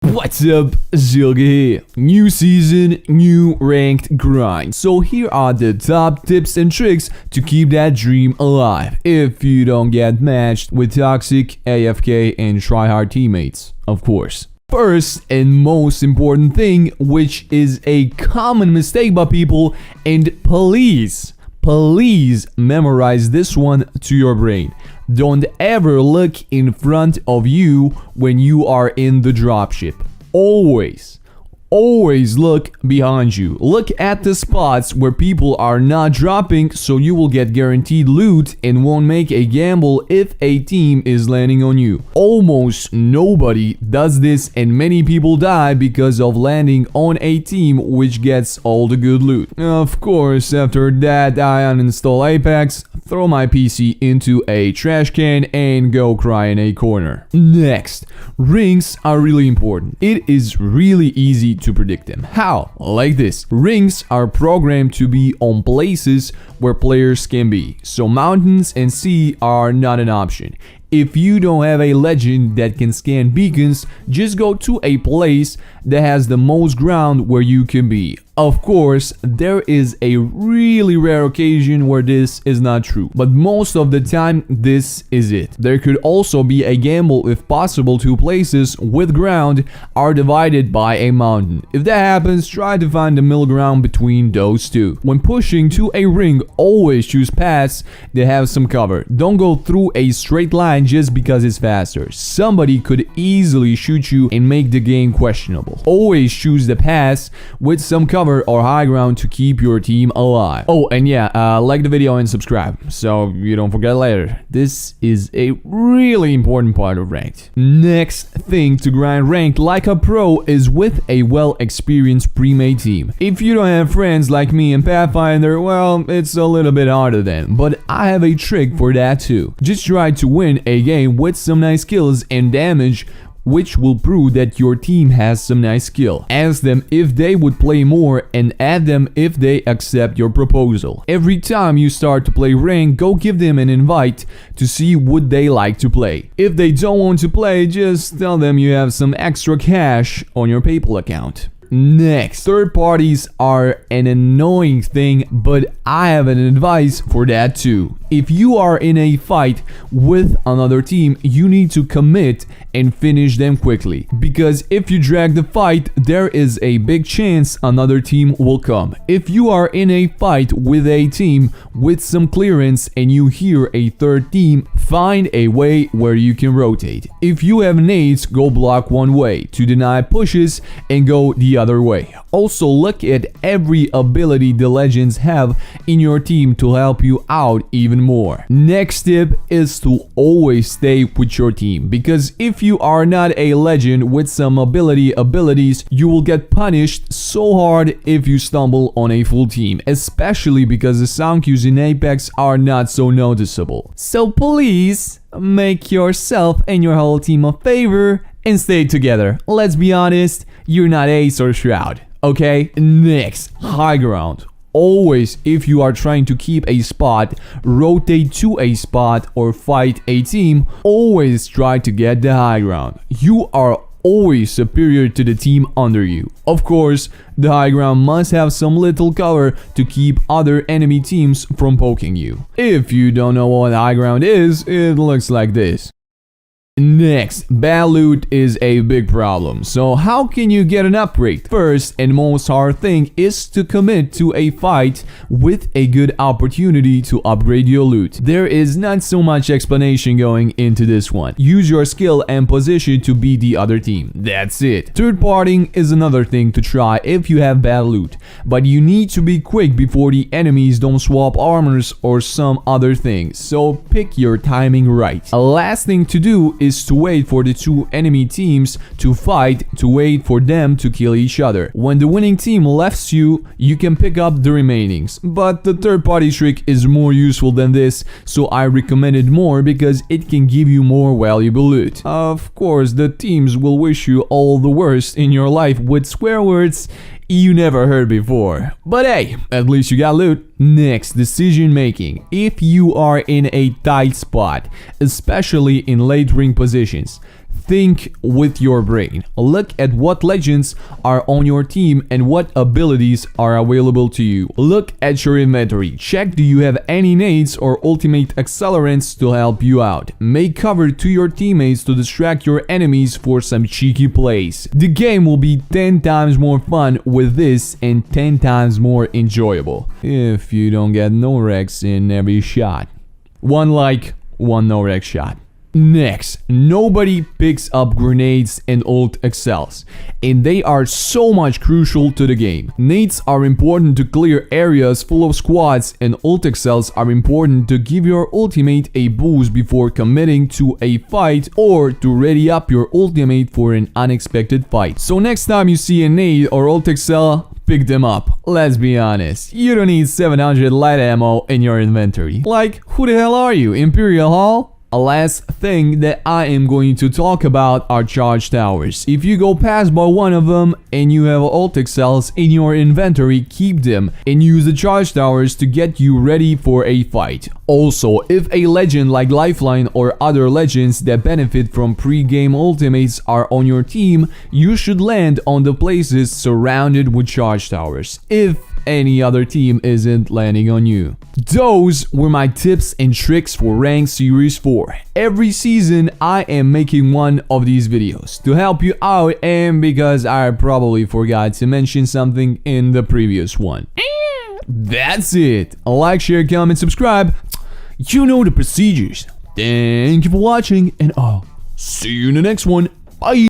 What's up, Zilke here. New season, new ranked grind. So here are the top tips and tricks to keep that dream alive if you don't get matched with toxic, AFK, and tryhard teammates, of course. First and most important thing, which is a common mistake by people, and please memorize this one to your brain. Don't ever look in front of you when you are in the dropship. Always look behind you. Look at the spots where people are not dropping, so you will get guaranteed loot and won't make a gamble if a team is landing on you. Almost nobody does this, and many people die because of landing on a team which gets all the good loot. Of course, after that I uninstall Apex, throw my PC into a trash can and go cry in a corner. Next, rings are really important. It is really easy to predict them. How? Like this. Rings are programmed to be on places where players can be, so mountains and sea are not an option. If you don't have a legend that can scan beacons, just go to a place that has the most ground where you can be. Of course, there is a really rare occasion where this is not true, but most of the time this is it. There could also be a gamble if possible two places with ground are divided by a mountain. If that happens, try to find the middle ground between those two. When pushing to a ring, always choose paths that have some cover. Don't go through a straight line just because it's faster. Somebody could easily shoot you and make the game questionable. Always choose the paths with some cover or high ground to keep your team alive. Oh, and yeah, like the video and subscribe so you don't forget later. This is a really important part of ranked. Next thing to grind ranked like a pro is with a well-experienced pre-made team. If you don't have friends like me and Pathfinder, well, it's a little bit harder then, but I have a trick for that too. Just try to win a game with some nice kills and damage, which will prove that your team has some nice skill. Ask them if they would play more and add them if they accept your proposal. Every time you start to play rank, go give them an invite to see would they like to play. If they don't want to play, just tell them you have some extra cash on your PayPal account. Next, third parties are an annoying thing, but I have an advice for that too. If you are in a fight with another team, you need to commit and finish them quickly, because if you drag the fight, there is a big chance another team will come. If you are in a fight with a team with some clearance and you hear a third team, find a way where you can rotate. If you have nades, go block one way to deny pushes and go the other way. Also, look at every ability the legends have in your team to help you out even more. Next tip is to always stay with your team, because if you are not a legend with some abilities, you will get punished so hard if you stumble on a full team, especially because the sound cues in Apex are not so noticeable. So please make yourself and your whole team a favor and stay together. Let's be honest, you're not Ace or Shroud, okay? Next, high ground. Always, if you are trying to keep a spot, rotate to a spot or fight a team, always try to get the high ground. You are always superior to the team under you. Of course, the high ground must have some little cover to keep other enemy teams from poking you. If you don't know what high ground is, it looks like this. Next, bad loot is a big problem. So how can you get an upgrade? First and most hard thing is to commit to a fight with a good opportunity to upgrade your loot. There is not so much explanation going into this one. Use your skill and position to beat the other team. That's it. Third partying is another thing to try if you have bad loot, but you need to be quick before the enemies don't swap armors or some other things. So pick your timing right. A last thing to do is to wait for the two enemy teams to fight, to wait for them to kill each other. When the winning team lefts you, you can pick up the remainings. But the third party trick is more useful than this, so I recommend it more because it can give you more valuable loot. Of course, the teams will wish you all the worst in your life with swear words you never heard before. But hey, at least you got loot. Next, decision making. If you are in a tight spot, especially in late ring positions, think with your brain. Look at what legends are on your team and what abilities are available to you. Look at your inventory. Check, do you have any nades or ultimate accelerants to help you out. Make cover to your teammates to distract your enemies for some cheeky plays. The game will be 10 times more fun with this and 10 times more enjoyable. If you don't get no wrecks in every shot. One like, one no wreck shot. Next, nobody picks up grenades and ult accels, and they are so much crucial to the game. Nades are important to clear areas full of squads, and ult accels are important to give your ultimate a boost before committing to a fight or to ready up your ultimate for an unexpected fight. So next time you see a nade or ult accel, pick them up. Let's be honest, you don't need 700 light ammo in your inventory. Like, who the hell are you, Imperial Hall? A last thing that I am going to talk about are charge towers. If you go past by one of them and you have ult accels in your inventory, keep them and use the charge towers to get you ready for a fight. Also, if a legend like Lifeline or other legends that benefit from pre-game ultimates are on your team, you should land on the places surrounded with charge towers, if any other team isn't landing on you. Those were my tips and tricks for Ranked Series 4. Every season I am making one of these videos to help you out, and because I probably forgot to mention something in the previous one. That's it. Like, share, comment, subscribe. You know the procedures. Thank you for watching, and I'll see you in the next one. Bye.